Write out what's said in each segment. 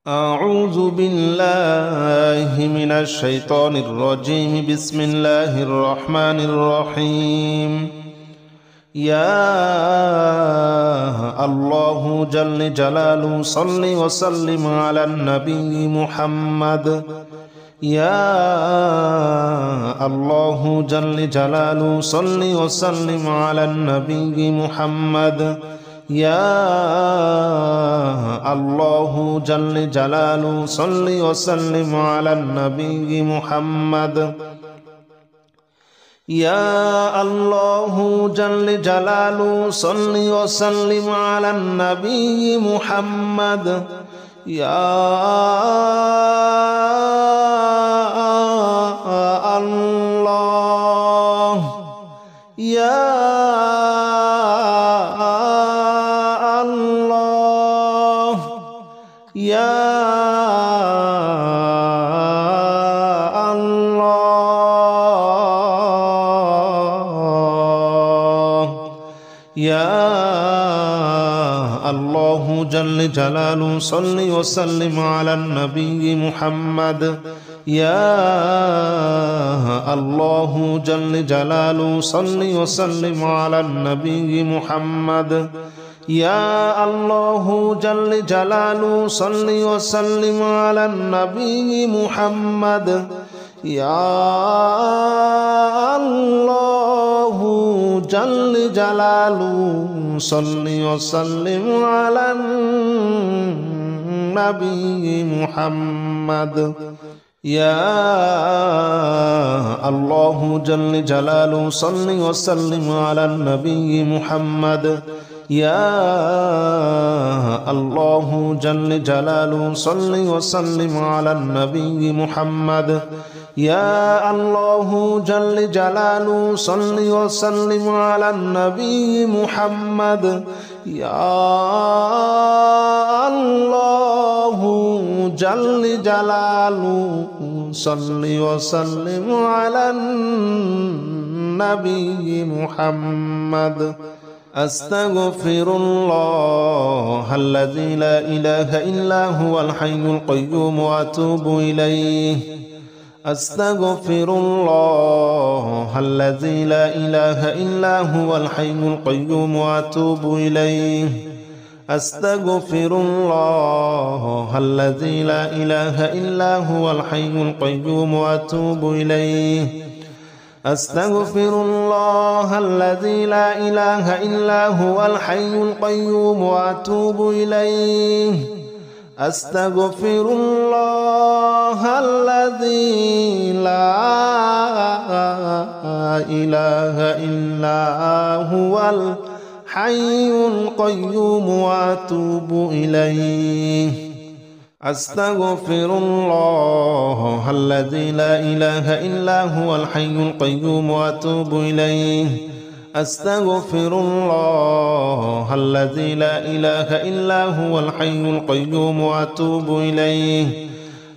أعوذ بالله من الشيطان الرجيم. بسم الله الرحمن الرحيم. يا الله جل جلاله صل وسلم على النبي محمد. يا الله جل جلاله صل وسلم على النبي محمد. يا الله جل جلاله صل وسلم على النبي محمد. يا الله جل جلاله صل وسلم على النبي محمد. يا الله يا يا الله يا الله جل جلاله صل وسلم على النبي محمد. يا الله جل جلاله صل وسلم على النبي محمد. يا الله جل جلاله صل وسلم على النبي محمد. يا الله جل جلاله صل وسلم على النبي محمد. يا الله جل جلاله صل وسلم على النبي محمد. يا الله جل جلاله صل وسلم على النبي محمد. يا الله جل جلاله صل وسلم على النبي محمد. يا الله جل جلاله صل وسلم على النبي محمد. أستغفر الله الذي لا إله إلا هو الحي القيوم وأتوب إليه. أستغفر الله الذي لا إله إلا هو الحي القيوم وأتوب إليه. أستغفر الله الذي لا إله إلا هو الحي القيوم وأتوب إليه. أستغفر الله الذي لا إله إلا هو الحي القيوم وأتوب إليه. أستغفر الله الذي لا إله إلا هو الحي القيوم وأتوب إليه. أستغفر الله الذي لا إله إلا هو الحي القيوم وأتوب إليه. أستغفر الله الذي لا إله إلا هو الحي القيوم وأتوب إليه.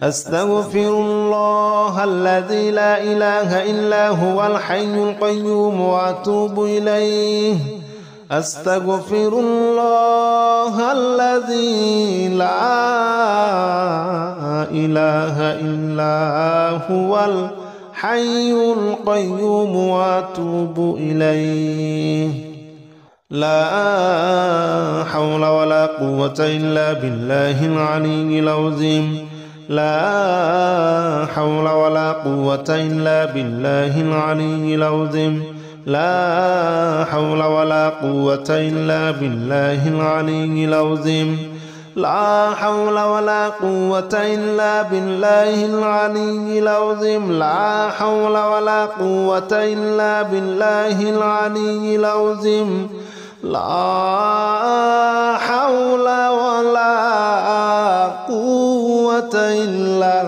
أستغفر الله الذي لا إله إلا هو الحي القيوم وأتوب إليه. أستغفر الله الذي لا إله إلا هو الحي القيوم وأتوب إليه. لا حول ولا قوة إلا بالله العلي العظيم. لا حول ولا قوة إلا بالله العلي العظيم. لا حول ولا قوة إلا بالله العلي العظيم. لا حول ولا قوة إلا بالله العلي العظيم. لا حول ولا قوة إلا بالله العلي العظيم. لا حول ولا قوة إلا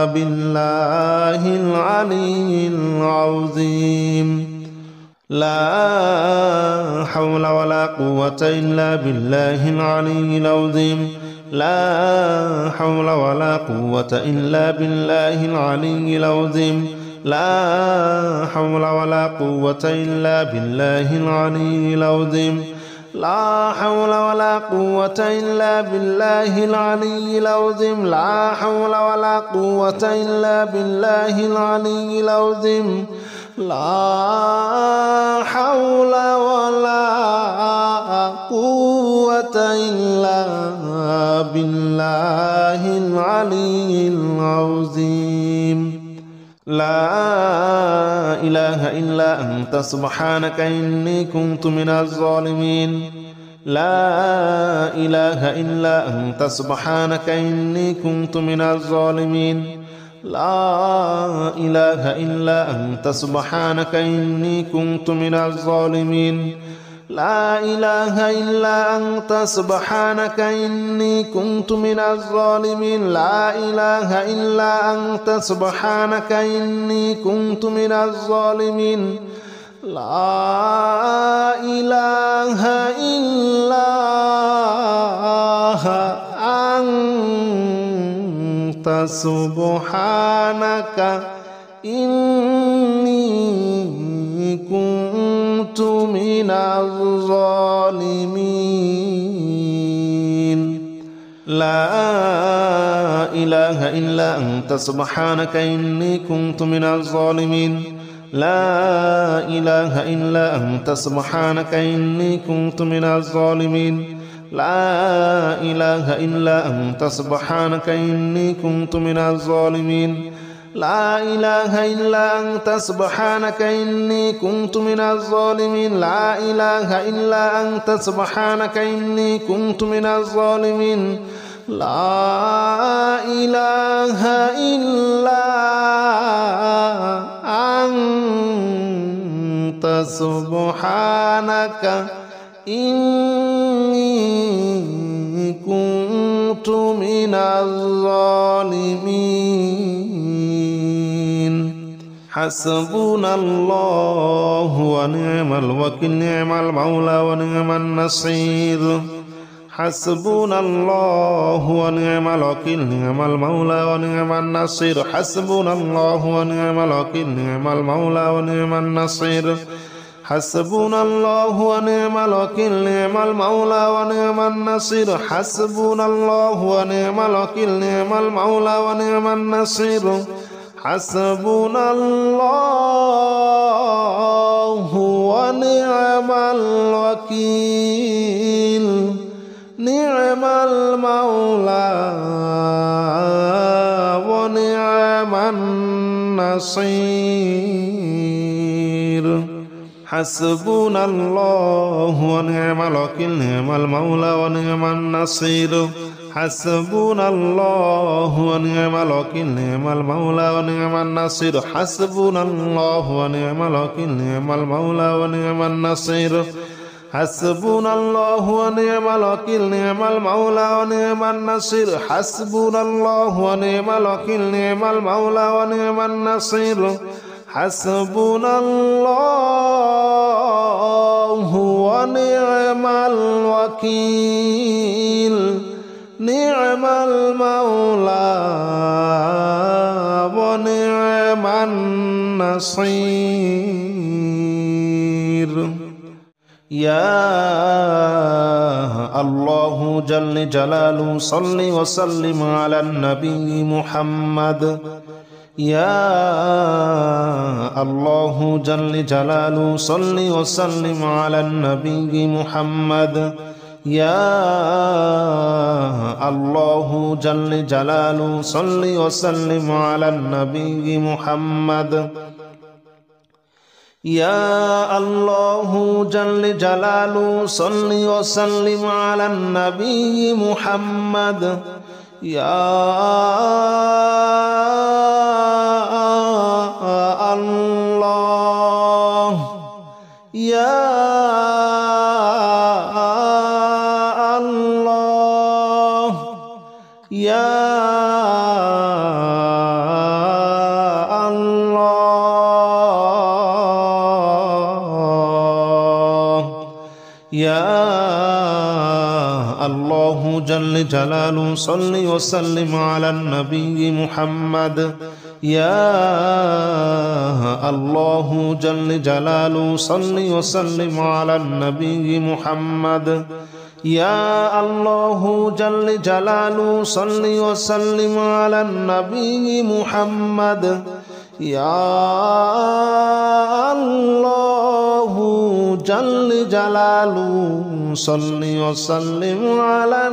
بالله العلي العظيم. لا حول ولا قوة إلا بالله العلي العظيم. لا حول ولا قوة إلا بالله العلي العظيم. لا حول ولا قوة إلا بالله العلي العظيم. لا حول ولا قوة إلا بالله العلي العظيم لا حول ولا قوة إلا بالله العلي العظيم لا حول ولا قوة إلا بالله العلي العظيم لا إله إلا أنت سبحانك إني كنت من الظالمين لا إله إلا أنت سبحانك إني كنت من الظالمين لا إله إلا أنت سبحانك إني كنت من الظالمين لا إله إلا أنت سبحانك إني كنت من الظالمين لا إله إلا أنت سبحانك إني كنت من الظالمين لا إله إلا أنت سبحانك إني كنت من الظالمين لا إله إلا أنت سبحانك إني كنت من الظالمين لا إله إلا أنت سبحانك إني كنت من الظالمين لا إله إلا أنت سبحانك إني كنت من الظالمين لا إله إلا أنت سبحانك إني كنت من الظالمين لا إله إلا أنت سبحانك إني كنت من الظالمين لا إله إلا أنت سبحانك إني كنت من الظالمين حسبنا الله ونعم الوكيل نعم المولى ونعم النصير حسبنا الله ونعم الوكيل نعم المولى ونعم النصير حسبنا الله ونعم الوكيل نعم المولى ونعم النصير حسبنا الله ونعم الوكيل نعم المولى ونعم النصير حسبنا الله ونعم الوكيل نعم المولى ونعم النصير حسبنا الله ونعم الوكيل نعم المولى ونعم النصير حسبنا الله ونعم الوكيل نعم المولى ونعم النصير حسبنا الله ونعم الوكيل نعم المولى ونعم النصير حسبنا الله ونعم الوكيل نعم المولى ونعم النصير حسبنا الله ونعم الوكيل نعم المولى ونعم النصير حسبنا الله ونعم الوكيل نعم المولى ونعم النصير حسبنا الله ونعم الوكيل نعم المولى ونعم النصير يا الله جل جلاله صل وسلم على النبي محمد يا الله جل جلاله صل وسلم على النبي محمد يا الله جل جلاله صل وسلم على النبي محمد يا الله جل جلاله صل وسلم على النبي محمد يا الله يا الله يا يا الله جل جلاله صل وسلم على النبي محمد يا الله جل جلاله صل وسلم على النبي محمد يا الله جل جلاله صل وسلم على النبي محمد يا الله جل جلاله صل وسلم على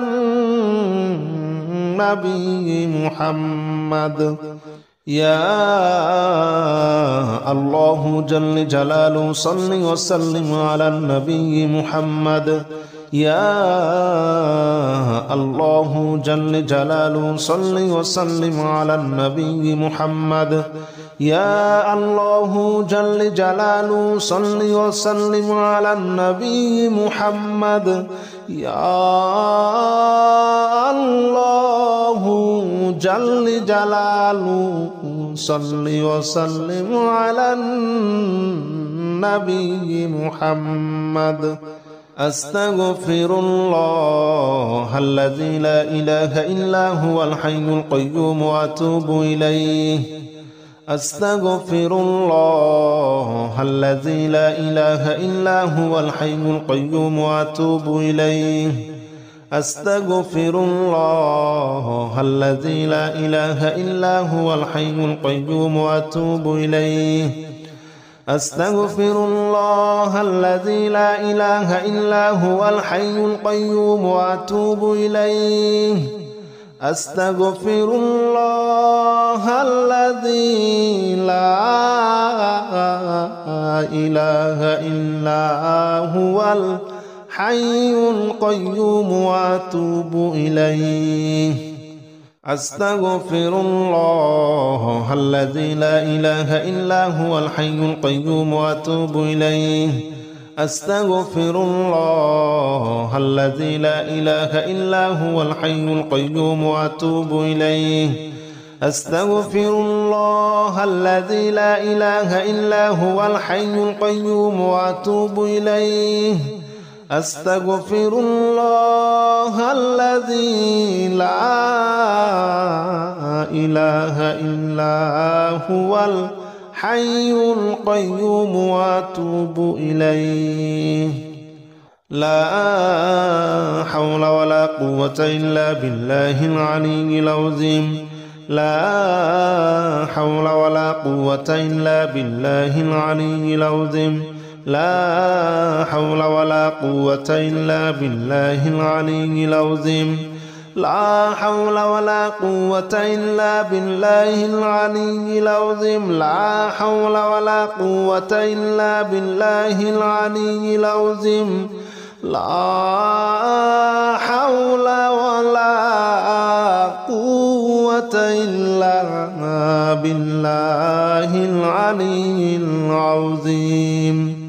النبي محمد يا الله جل جلاله صل وسلم على النبي محمد يا الله جل جلاله صل وسلم على النبي محمد يا الله جل جلاله صل وسلم على النبي محمد يا الله جل جلاله صل وسلم على النبي محمد أستغفر الله الذي لا إله إلا هو الحي القيوم وأتوب إليه أستغفر الله الذي لا إله إلا هو الحي القيوم وأتوب إليه أستغفر الله الذي لا إله إلا هو الحي القيوم وأتوب إليه أستغفر الله الذي لا إله إلا هو الحي القيوم وأتوب إليه أستغفر الله الذي لا إله إلا هو الحي القيوم وأتوب إليه أستغفر الله الذي لا إله إلا هو الحي القيوم وأتوب إليه أستغفر الله الذي لا إله إلا هو الحي القيوم وأتوب إليه أستغفر الله الذي لا إله إلا هو الحي القيوم وأتوب إليه أستغفر الله الذي لا إله إلا هو الحي القيوم وأتوب إليه لا حول ولا قوة إلا بالله العلي العظيم لا حول ولا قوة إلا بالله العلي العظيم لا حول ولا قوة إلا بالله العلي العظيم لا حول ولا قوة إلا بالله العلي العظيم لا حول ولا قوة إلا بالله العلي العظيم لا حول ولا قوة إلا بالله العلي العظيم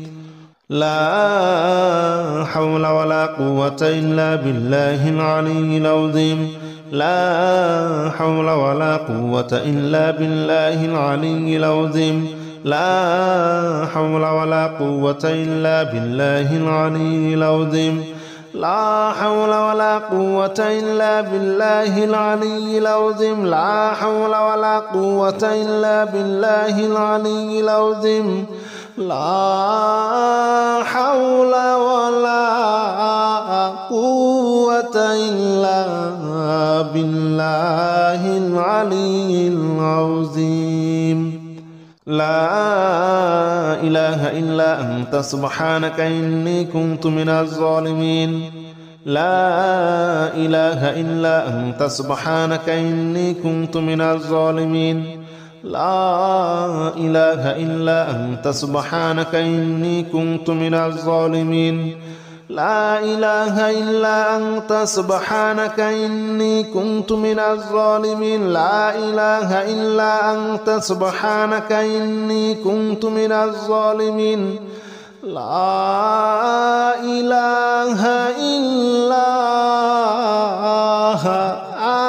لا حول ولا قوة إلا بالله العلي العظيم لا حول ولا قوة إلا بالله العلي العظيم لا حول ولا قوة إلا بالله العلي العظيم لا حول ولا قوة إلا بالله العلي العظيم لا حول ولا قوة إلا بالله العلي العظيم لا حول ولا قوة إلا بالله العلي العظيم لا إله إلا أنت سبحانك إني كنت من الظالمين لا إله إلا أنت سبحانك إني كنت من الظالمين لا إله إلا أنت سبحانك إني كنت من الظالمين لا إله إلا أنت سبحانك إني كنت من الظالمين لا إله إلا أنت سبحانك إني كنت من الظالمين لا إله إلا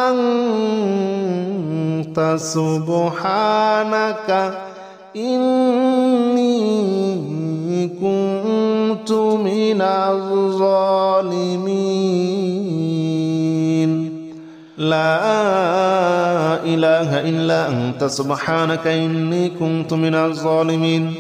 أنت سبحانك إني كنت من الظالمين لا إله إلا أنت سبحانك إني كنت من الظالمين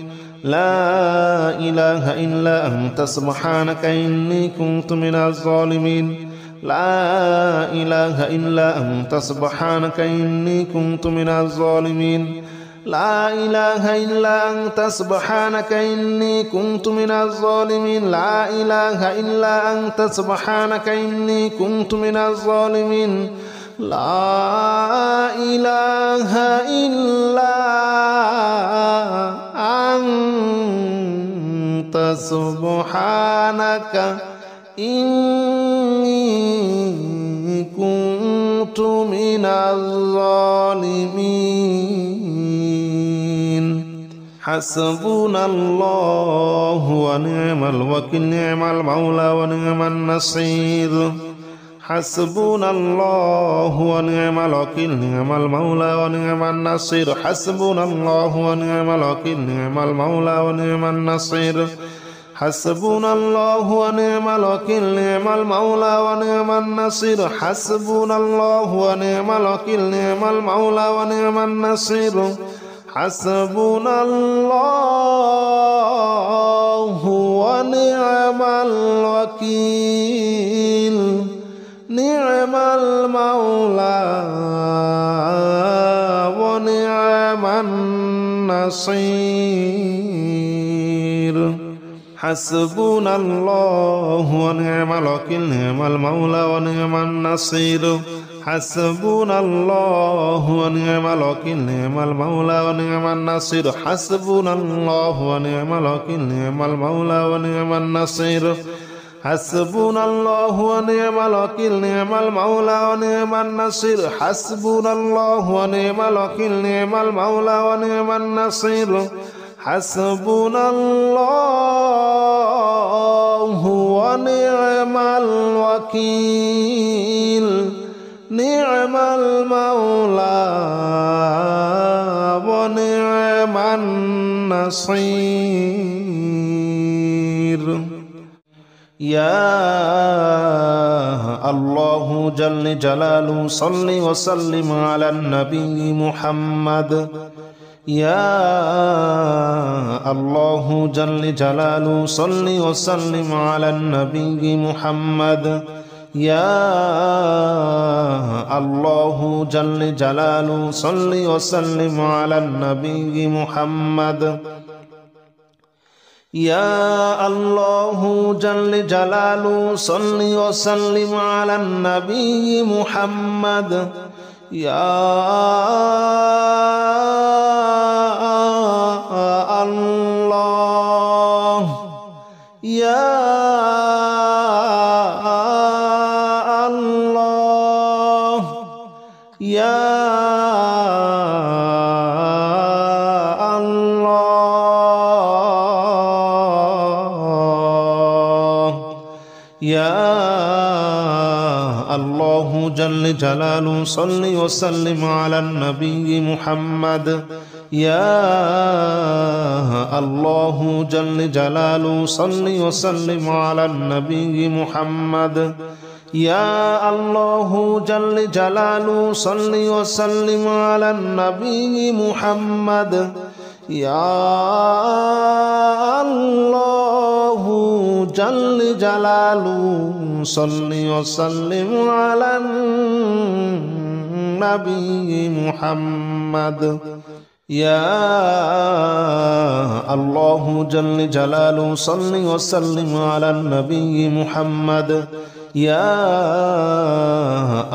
لا إله إلا أنت سبحانك إني كنت من الظالمين لا إله إلا أنت سبحانك إني كنت من الظالمين لا إله إلا أنت سبحانك إني كنت من الظالمين لا إله إلا أنت سبحانك إني كنت من الظالمين لا إله إلا أنت سبحانك إني كنت من الظالمين حسبنا الله ونعم الوكيل نعم المولى ونعم النصير حسبنا الله ونعم الوكيل نعم المولى ونعم النصير حسبنا الله ونعم الوكيل نعم المولى ونعم النصير حسبنا الله ونعم الوكيل نعم المولى ونعم النصير حسبنا الله ونعم الوكيل نعم المولى ونعم النصير حسبنا الله ونعم الوكيل نعم المولى ونعم النصير حسبنا الله ونعم الوكيل نعم المولى ونعم النصير حسبنا الله ونعم الوكيل نعم المولى ونعم النصير حسبنا الله ونعم الوكيل نعم المولى ونعم النصير حسبنا الله ونعم الوكيل نعم المولى ونعم النصير حسبنا الله ونعم الوكيل نعم المولى ونعم النصير حسبنا الله ونعم الوكيل نعم المولى ونعم النصير يا الله جل جلاله صل وسلم على النبي محمد يا الله جل جلاله صل وسلم على النبي محمد يا الله جل جلاله صل وسلم على النبي محمد يا الله جل جلاله صل وسلم على النبي محمد يا الله يا الله يا يا الله جل جلاله صل وسلم على النبي محمد يا الله جل جلاله صل وسلم على النبي محمد يا الله جل جلاله صل وسلم على النبي محمد يا الله جل جلاله صل وسلم على النبي محمد يا الله جل جلاله صل وسلم على النبي محمد يا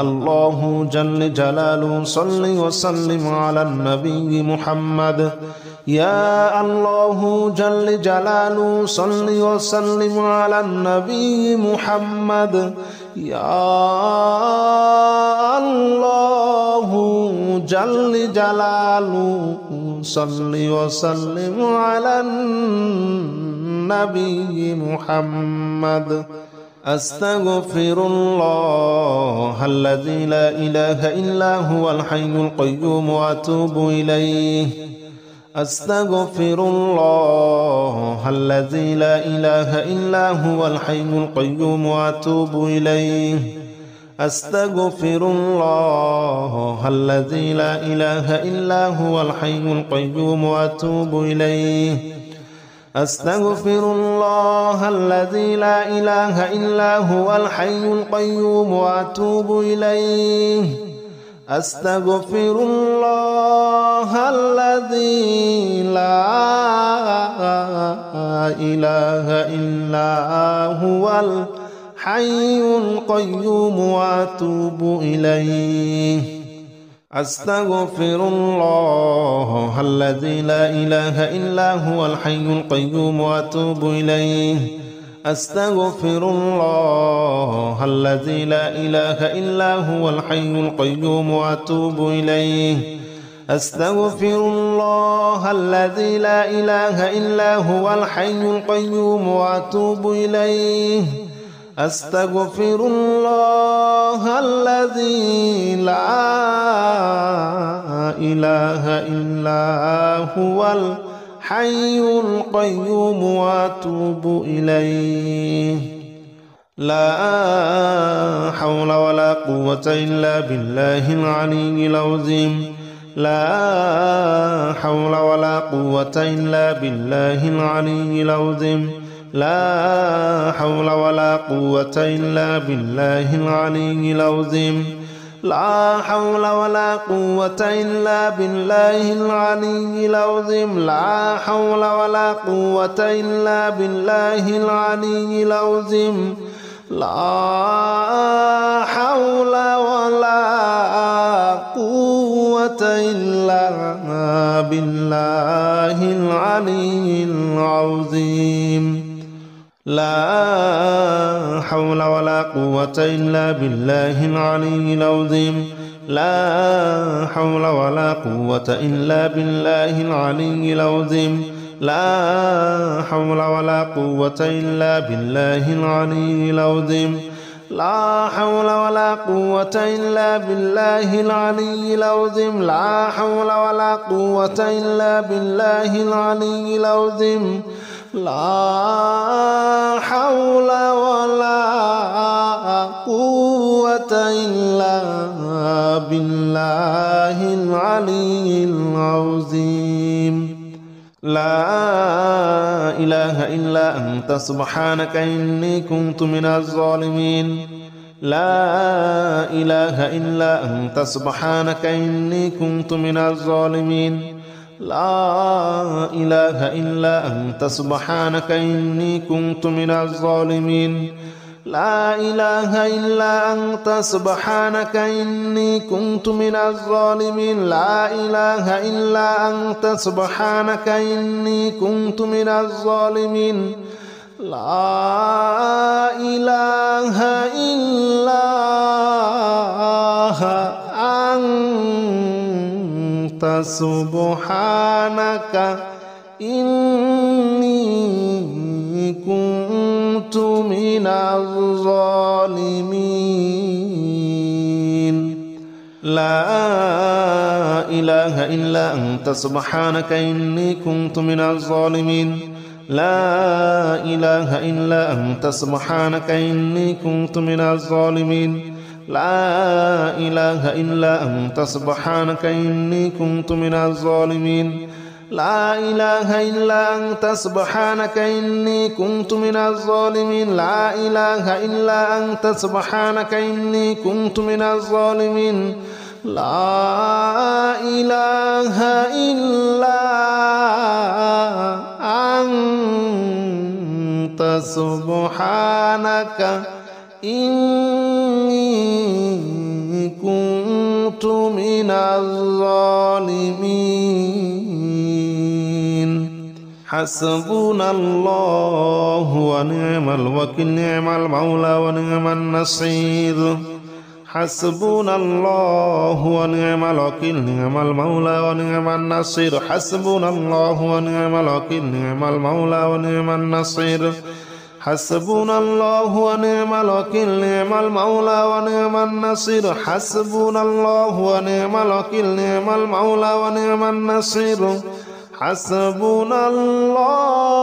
الله جل جلاله صل وسلم على النبي محمد يا الله جل جلاله صل وسلم على النبي محمد يا الله جل جلاله صل وسلم على النبي محمد أستغفر الله الذي لا إله إلا هو الحي القيوم وأتوب إليه أستغفر الله الذي لا إله إلا هو الحي القيوم وأتوب إليه أستغفر الله الذي لا إله إلا هو الحي القيوم وأتوب إليه أستغفر الله الذي لا إله إلا هو الحي القيوم وأتوب إليه أستغفر الله الذي لا إله إلا هو الحي القيوم وأتوب إليه أستغفر الله الذي لا إله إلا هو الحي القيوم وأتوب إليه أستغفر الله الذي لا إله إلا هو الحي القيوم وأتوب إليه أستغفر الله الذي لا إله إلا هو الحي القيوم وأتوب إليه أستغفر الله الذي لا إله إلا هو الحي القيوم وأتوب إليه لا حول ولا قوة إلا بالله العلي العظيم لا حول ولا قوة إلا بالله العلي العظيم لا حول ولا قوة إلا بالله العلي العظيم لا حول ولا قوة إلا بالله العلي العظيم لا حول ولا قوة إلا بالله العلي العظيم لا حول ولا قوة إلا بالله العلي العظيم لا حول ولا قوة إلا بالله العلي العظيم لا حول ولا قوة إلا بالله العلي العظيم لا حول ولا قوة إلا بالله العلي العظيم لا حول ولا قوة إلا بالله العلي العظيم لا حول ولا قوة إلا بالله العلي العظيم لا حول ولا قوة إلا بالله العلي العظيم لا إله إلا أنت سبحانك إني كنت من الظالمين لا إله إلا أنت سبحانك إني كنت من الظالمين لا إله إلا أنت سبحانك إني كنت من الظالمين لا إله إلا أنت سبحانك إني كنت من الظالمين لا إله إلا أنت سبحانك إني كنت من الظالمين لا إله إلا أنت سبحانك إني كنت من الظالمين لا إله إلا أنت سبحانك إني كنت من الظالمين لا إله إلا أنت سبحانك إني كنت من الظالمين لا إله إلا أنت سبحانك إني كنت من الظالمين لا إله إلا أنت سبحانك إني كنت من الظالمين لا إله إلا أنت سبحانك إني كنت من الظالمين لا إله إلا أنت سبحانك إني كنت من الظالمين حسبنا الله ونعم الوكيل نعم المولى ونعم النصير حسبنا الله ونعم الوكيل نعم المولى ونعم النصير حسبنا الله ونعم الوكيل نعم المولى ونعم النصير حسبنا الله ونعم الوكيل نعم المولى ونعم النصير حسبنا الله ونعم الوكيل نعم المولى ونعم النصير حسبنا الله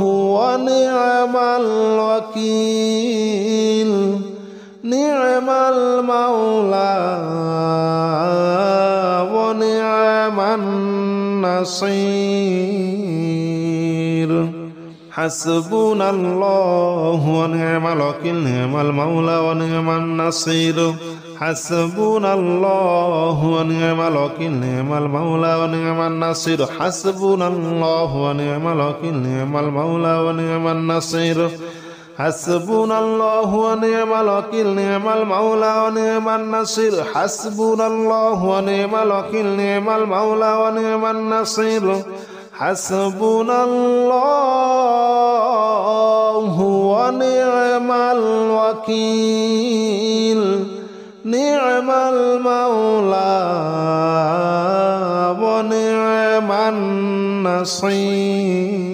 ونعم الوكيل نعم المولى ونعم النصير حسبنا الله ونعم الوكيل نعم المولى ونعم النصير حسبنا الله ونعم الوكيل نعم المولى ونعم النصير حسبنا الله ونعم الوكيل نعم المولى ونعم النصير حسبنا الله ونعم الوكيل نعم المولى ونعم النصير حسبنا الله ونعم الوكيل نعم المولى ونعم النصير حسبنا الله ونعم الوكيل نعم المولى ونعم النصير